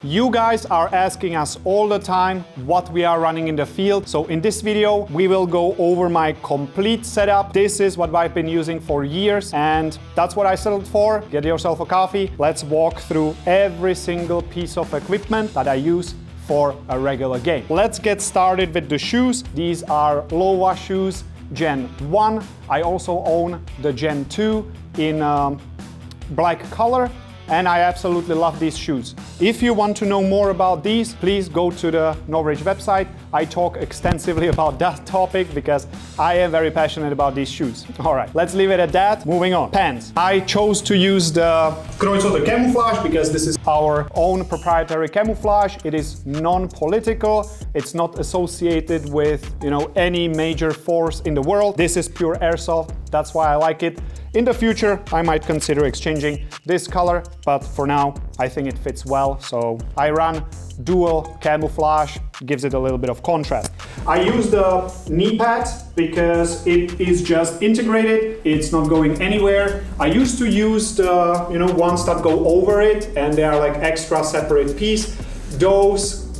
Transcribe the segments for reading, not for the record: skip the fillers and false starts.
You guys are asking us all the time what we are running in the field. So in this video, we will go over my complete setup. This is what I've been using for years, and that's what I settled for. Get yourself a coffee. Let's walk through every single piece of equipment that I use for a regular game. Let's get started with the shoes. These are Loadout shoes, Gen 1. I also own the Gen 2 in black color. And I absolutely love these shoes. If you want to know more about these, please go to the Norwich website. I talk extensively about that topic because I am very passionate about these shoes. All right, let's leave it at that. Moving on. Pants. I chose to use the Kreuzhütte camouflage because this is our own proprietary camouflage. It is non-political. It's not associated with, any major force in the world. This is pure Airsoft. That's why I like it. In the future, I might consider exchanging this color, but for now, I think it fits well. So I run dual camouflage, gives it a little bit of contrast. I use the knee pads because it is just integrated. It's not going anywhere. I used to use the, ones that go over it and they are like extra separate piece.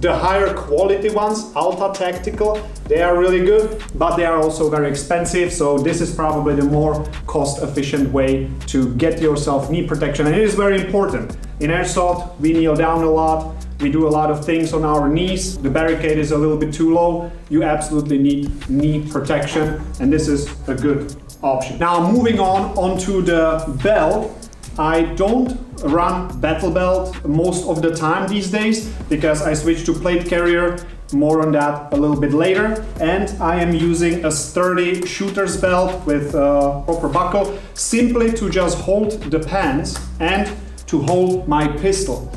The higher quality ones, Alta Tactical, they are really good, but they are also very expensive. So this is probably the more cost-efficient way to get yourself knee protection. And it is very important. In Airsoft, we kneel down a lot. We do a lot of things on our knees. The barricade is a little bit too low. You absolutely need knee protection, and this is a good option. Now moving on onto the belt. I don't run battle belt most of the time these days because I switched to plate carrier. More on that a little bit later. And I am using a sturdy shooter's belt with a proper buckle simply to just hold the pants and to hold my pistol.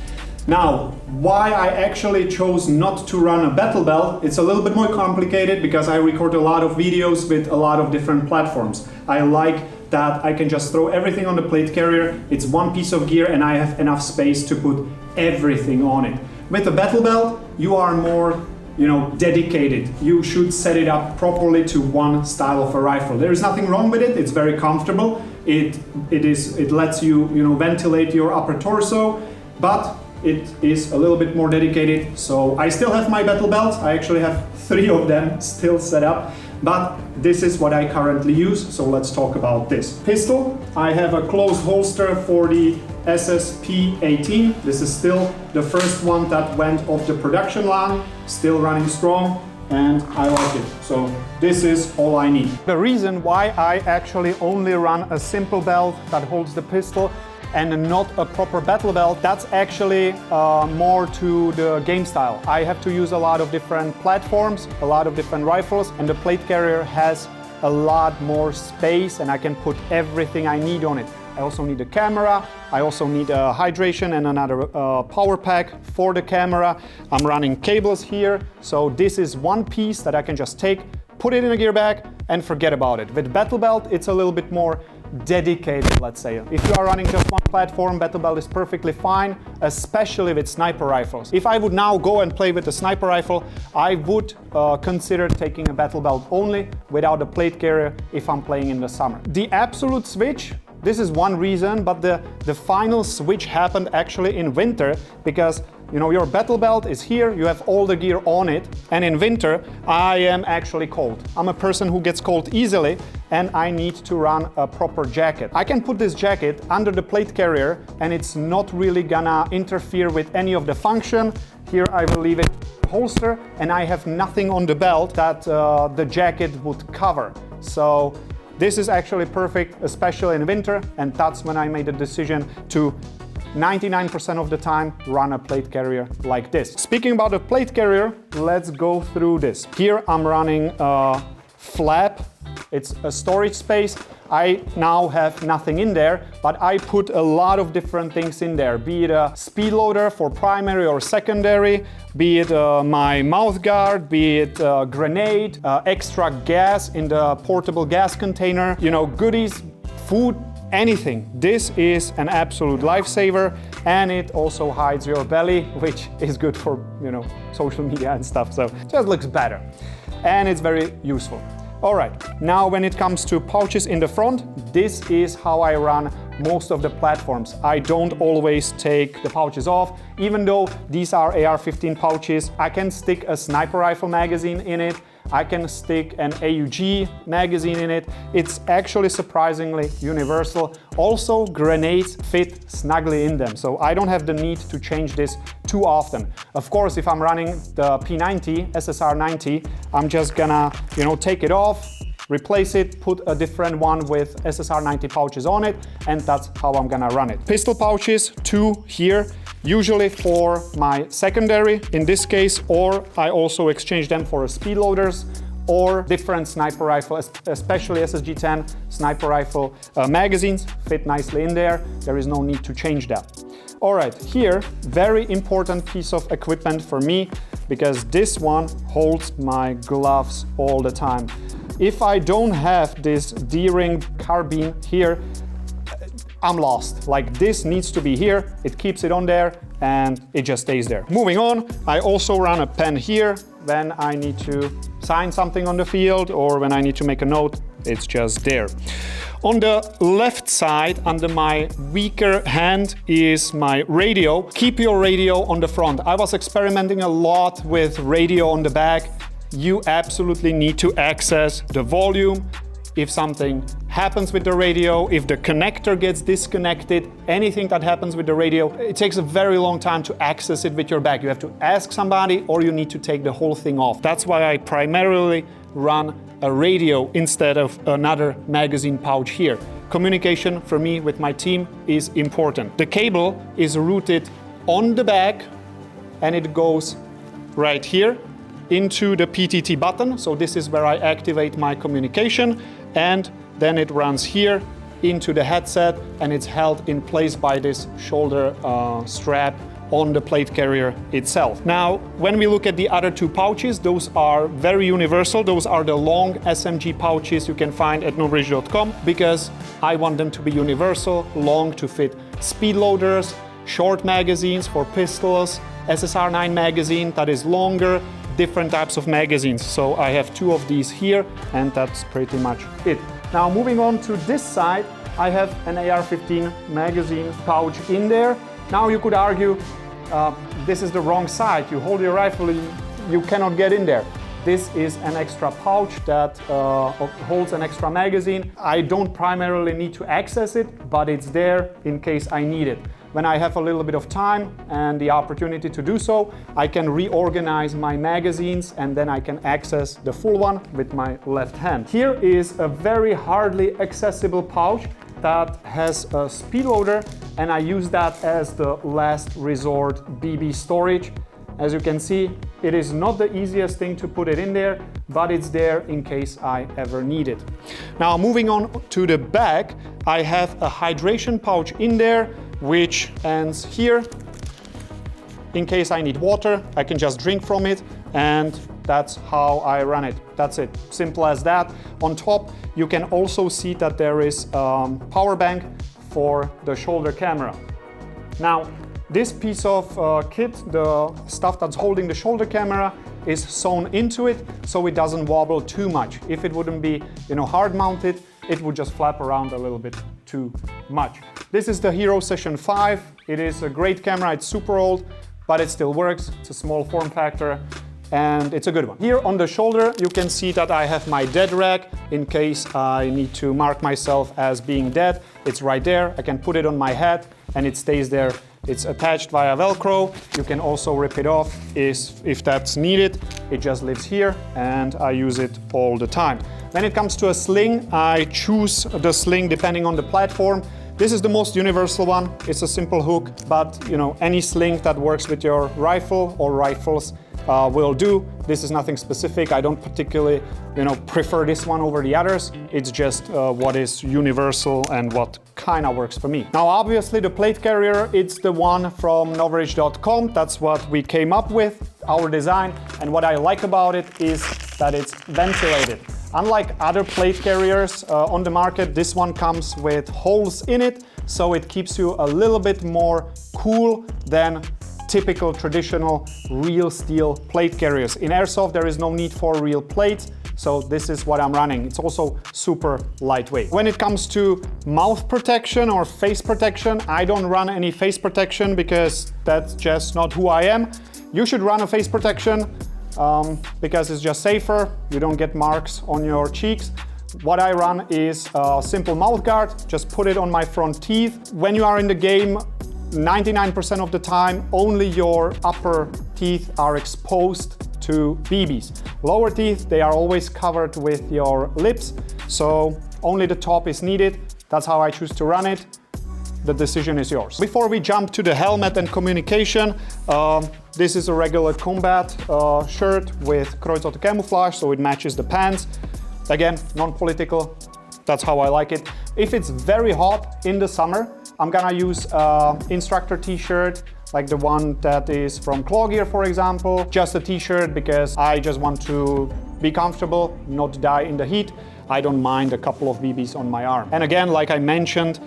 Now, why I actually chose not to run a battle belt, it's a little bit more complicated because I record a lot of videos with a lot of different platforms. I like that I can just throw everything on the plate carrier. It's one piece of gear and I have enough space to put everything on it. With a battle belt, you are more dedicated. You should set it up properly to one style of a rifle. There is nothing wrong with it. It's very comfortable. It lets you ventilate your upper torso, but it is a little bit more dedicated. So I still have my battle belts. I actually have 3 of them still set up, but this is what I currently use. So let's talk about this. Pistol, I have a closed holster for the SSP-18. This is still the first one that went off the production line, still running strong, and I like it. So this is all I need. The reason why I actually only run a simple belt that holds the pistol and not a proper battle belt, that's actually more to the game style. I have to use a lot of different platforms, a lot of different rifles, and the plate carrier has a lot more space and I can put everything I need on it. I also need a camera, I also need a hydration and another power pack for the camera. I'm running cables here, so this is one piece that I can just take, put it in a gear bag and forget about it. With battle belt, it's a little bit more dedicated, let's say. If you are running just one platform, battle belt is perfectly fine, especially with sniper rifles. If I would now go and play with a sniper rifle, I would consider taking a battle belt only without a plate carrier if I'm playing in the summer. The absolute switch, this is one reason, but the final switch happened actually in winter because your battle belt is here, you have all the gear on it, and in winter I am actually cold. I'm a person who gets cold easily and I need to run a proper jacket. I can put this jacket under the plate carrier and it's not really gonna interfere with any of the function. Here I will leave it holster and I have nothing on the belt that the jacket would cover. So this is actually perfect, especially in winter, and that's when I made the decision to 99% of the time run a plate carrier like this. Speaking about a plate carrier, let's go through this. Here I'm running a flap. It's a storage space. I now have nothing in there, but I put a lot of different things in there, be it a speed loader for primary or secondary, be it my mouth guard, be it a grenade, extra gas in the portable gas container, goodies, food, anything. This is an absolute lifesaver, and it also hides your belly, which is good for, social media and stuff. So it just looks better, and it's very useful. All right, now when it comes to pouches in the front, this is how I run most of the platforms. I don't always take the pouches off. Even though these are AR-15 pouches, I can stick a sniper rifle magazine in it. I can stick an AUG magazine in it. It's actually surprisingly universal. Also, grenades fit snugly in them, so I don't have the need to change this too often. Of course, if I'm running the P90, SSR 90, I'm just gonna, take it off, replace it, put a different one with SSR 90 pouches on it, and that's how I'm gonna run it. Pistol pouches, 2 here, usually for my secondary in this case, or I also exchange them for speed loaders or different sniper rifle, especially SSG-10 sniper rifle magazines fit nicely in there. There is no need to change that. All right, here, very important piece of equipment for me, because this one holds my gloves all the time. If I don't have this D-ring carbine here, I'm lost. Like, this needs to be here, it keeps it on there, and it just stays there. Moving on, I also run a pen here when I need to sign something on the field or when I need to make a note, it's just there. On the left side, under my weaker hand, is my radio. Keep your radio on the front. I was experimenting a lot with radio on the back. You absolutely need to access the volume. If something happens with the radio, if the connector gets disconnected, anything that happens with the radio, it takes a very long time to access it with your bag. You have to ask somebody or you need to take the whole thing off. That's why I primarily run a radio instead of another magazine pouch here. Communication for me with my team is important. The cable is routed on the bag and it goes right here into the PTT button. So this is where I activate my communication, and then it runs here into the headset and it's held in place by this shoulder strap on the plate carrier itself. Now, when we look at the other 2 pouches, those are very universal. Those are the long SMG pouches you can find at novridge.com, because I want them to be universal, long to fit speed loaders, short magazines for pistols, SSR 9 magazine that is longer, different types of magazines. So I have 2 of these here, and that's pretty much it. Now, moving on to this side, I have an AR-15 magazine pouch in there. Now you could argue, this is the wrong side. You hold your rifle, you cannot get in there. This is an extra pouch that holds an extra magazine. I don't primarily need to access it, but it's there in case I need it. When I have a little bit of time and the opportunity to do so, I can reorganize my magazines and then I can access the full one with my left hand. Here is a very hardly accessible pouch that has a speed loader, and I use that as the last resort BB storage. As you can see, it is not the easiest thing to put it in there, but it's there in case I ever need it. Now, moving on to the back, I have a hydration pouch in there, which ends here. In case I need water, I can just drink from it, and that's how I run it. That's it, simple as that. On top, you can also see that there is a power bank for the shoulder camera. Now, this piece of kit, the stuff that's holding the shoulder camera, is sewn into it so it doesn't wobble too much. If it wouldn't be, hard mounted, it would just flap around a little bit too much. This is the Hero Session 5. It is a great camera. It's super old, but it still works. It's a small form factor and it's a good one. Here on the shoulder, you can see that I have my dead rack in case I need to mark myself as being dead. It's right there. I can put it on my head and it stays there. It's attached via Velcro. You can also rip it off if that's needed. It just lives here and I use it all the time. When it comes to a sling, I choose the sling depending on the platform. This is the most universal one. It's a simple hook, but any sling that works with your rifle or rifles will do. This is nothing specific. I don't particularly, prefer this one over the others. It's just what is universal and what kind of works for me. Now, obviously, the plate carrier, it's the one from novridge.com. That's what we came up with, our design. And what I like about it is that it's ventilated. Unlike other plate carriers on the market, this one comes with holes in it, so it keeps you a little bit more cool than typical traditional real steel plate carriers. In Airsoft, there is no need for real plates, so this is what I'm running. It's also super lightweight. When it comes to mouth protection or face protection, I don't run any face protection because that's just not who I am. You should run a face protection because it's just safer. You don't get marks on your cheeks. What I run is a simple mouth guard, just put it on my front teeth. When you are in the game, 99% of the time, only your upper teeth are exposed to BBs. Lower teeth, they are always covered with your lips, so only the top is needed. That's how I choose to run it. The decision is yours. Before we jump to the helmet and communication, this is a regular combat shirt with Kreuzauto camouflage, so it matches the pants. Again, non-political, that's how I like it. If it's very hot in the summer, I'm gonna use instructor t-shirt, like the one that is from Claw Gear, for example. Just a t-shirt because I just want to be comfortable, not die in the heat. I don't mind a couple of BBs on my arm. And again, like I mentioned,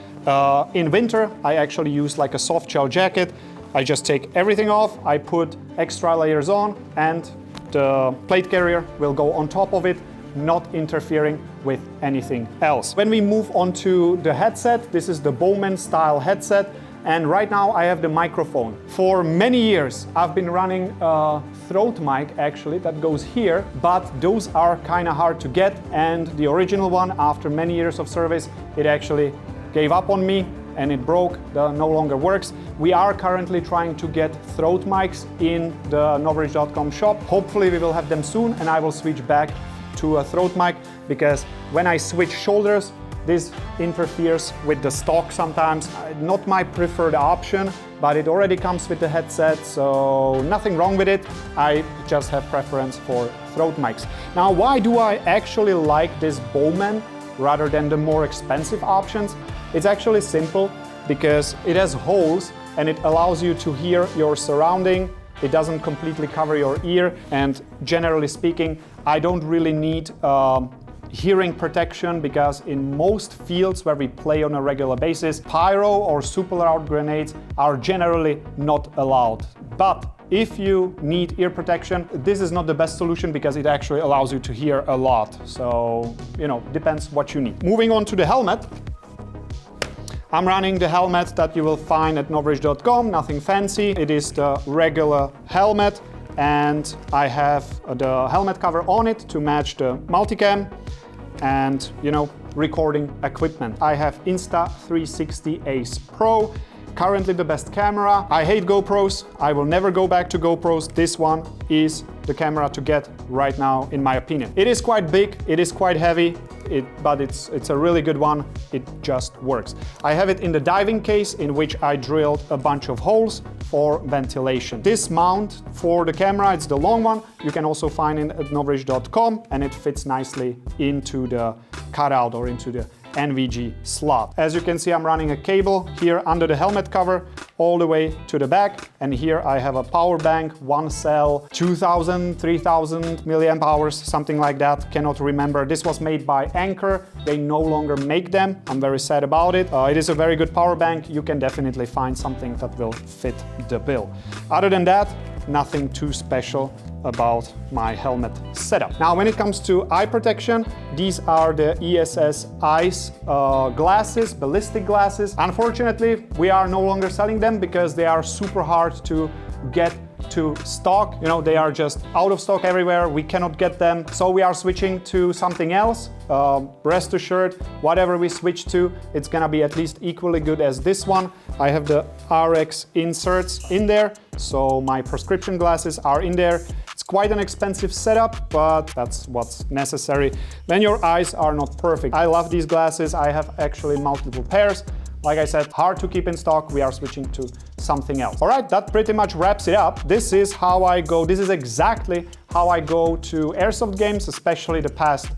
in winter, I actually use like a soft shell jacket. I just take everything off, I put extra layers on, and the plate carrier will go on top of it, not interfering with anything else. When we move on to the headset, this is the Bowman style headset, and right now I have the microphone. For many years I've been running a throat mic actually that goes here, but those are kind of hard to get, and the original one, after many years of service, it actually gave up on me and it broke, no longer works. We are currently trying to get throat mics in the Noveridge.com shop. Hopefully we will have them soon and I will switch back to a throat mic, because when I switch shoulders, this interferes with the stock sometimes. Not my preferred option, but it already comes with the headset, so nothing wrong with it. I just have preference for throat mics. Now, why do I actually like this Bowman rather than the more expensive options? It's actually simple, because it has holes and it allows you to hear your surrounding. It doesn't completely cover your ear, and generally speaking, I don't really need hearing protection, because in most fields where we play on a regular basis, pyro or super loud grenades are generally not allowed. But if you need ear protection, this is not the best solution because it actually allows you to hear a lot. So, you know, depends what you need. Moving on to the helmet. I'm running the helmet that you will find at Noveridge.com, nothing fancy. It is the regular helmet, and I have the helmet cover on it to match the multicam and, you know, recording equipment. I have Insta360 Ace Pro, currently the best camera. I hate GoPros. I will never go back to GoPros. This one is the camera to get right now, in my opinion. It is quite big, it is quite heavy, but it's a really good one. It just works. I have it in the diving case, in which I drilled a bunch of holes for ventilation. This mount for the camera, it's the long one. You can also find it at Noveridge.com, and it fits nicely into the cutout or into the NVG slot. As you can see, I'm running a cable here under the helmet cover all the way to the back, and here I have a power bank, one cell, 2000, 3000 milliamp hours, something like that, cannot remember. This was made by Anker. They no longer make them. I'm very sad about it. It is a very good power bank. You can definitely find something that will fit the bill. Other than that, nothing too special about my helmet setup. Now, when it comes to eye protection, these are the ESS Ice glasses, ballistic glasses. Unfortunately, we are no longer selling them because they are super hard to get to stock. You know, they are just out of stock everywhere. We cannot get them. So we are switching to something else. Rest assured, whatever we switch to, it's gonna be at least equally good as this one. I have the RX inserts in there, so my prescription glasses are in there. It's quite an expensive setup, but that's what's necessary when your eyes are not perfect. I love these glasses. I have actually multiple pairs. Like I said, hard to keep in stock. We are switching to something else. All right, that pretty much wraps it up. This is how I go. This is exactly how I go to airsoft games, especially the past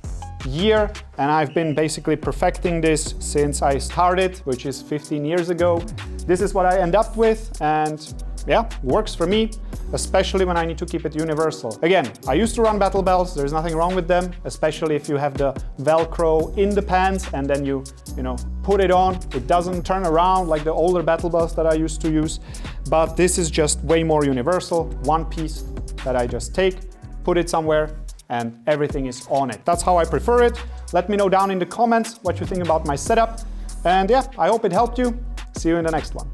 year. And I've been basically perfecting this since I started, which is 15 years ago. This is what I end up with. And yeah, works for me, especially when I need to keep it universal. Again, I used to run battle belts, there's nothing wrong with them, especially if you have the Velcro in the pants and then you put it on. It doesn't turn around like the older battle belts that I used to use, but this is just way more universal. One piece that I just take, put it somewhere, and everything is on it. That's how I prefer it. Let me know down in the comments what you think about my setup. And yeah, I hope it helped you. See you in the next one.